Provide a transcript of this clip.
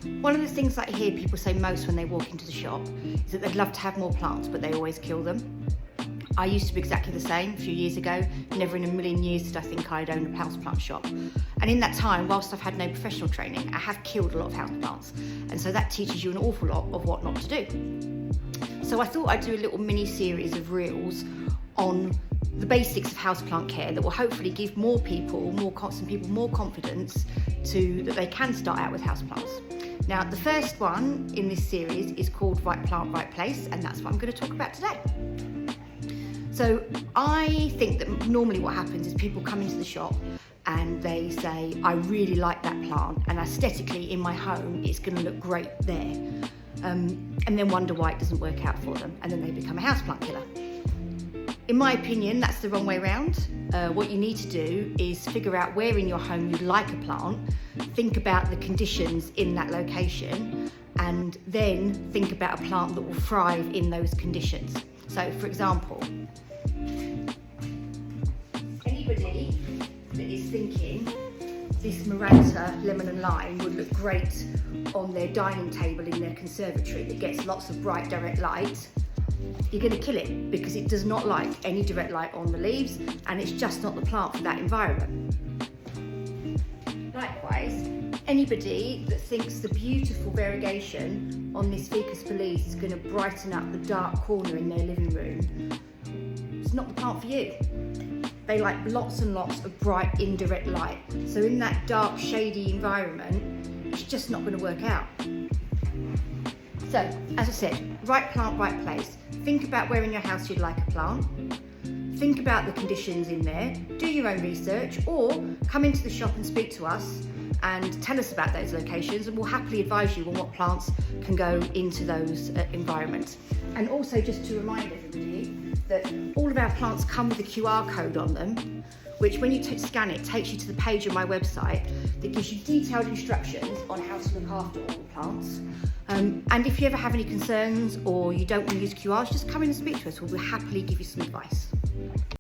One of the things that I hear people say most when they walk into the shop is that they'd love to have more plants, but they always kill them. I used to be exactly the same a few years ago. Never in a million years did I think I'd own a houseplant shop. And in that time, whilst I've had no professional training, I have killed a lot of houseplants. And so that teaches you an awful lot of what not to do. So I thought I'd do a little mini series of reels on the basics of houseplant care that will hopefully give more people more confidence that they can start out with houseplants. Now, the first one in this series is called Right Plant, Right Place, and that's what I'm going to talk about today. So I think that normally what happens is people come into the shop and they say, I really like that plant, and aesthetically in my home it's going to look great there, and then wonder why it doesn't work out for them, and then they become a houseplant killer. In my opinion, that's the wrong way around. What you need to do is figure out where in your home you'd like a plant, think about the conditions in that location, and then think about a plant that will thrive in those conditions. So, for example, anybody that is thinking this Maranta lemon and lime would look great on their dining table in their conservatory that gets lots of bright direct light, you're going to kill it because it does not like any direct light on the leaves, and it's just not the plant for that environment. Likewise, anybody that thinks the beautiful variegation on this Ficus feliz is going to brighten up the dark corner in their living room, it's not the plant for you. They like lots and lots of bright indirect light. So in that dark, shady environment, it's just not going to work out. So, as I said, right plant, right place. Think about where in your house you'd like a plant. Think about the conditions in there. Do your own research, or come into the shop and speak to us and tell us about those locations, and we'll happily advise you on what plants can go into those environments. And also, just to remind everybody that all of our plants come with a QR code on them, which when you scan it, takes you to the page on my website that gives you detailed instructions on how to look after all the plants. And if you ever have any concerns or you don't want to use QRs, just come in and speak to us. We'll happily give you some advice.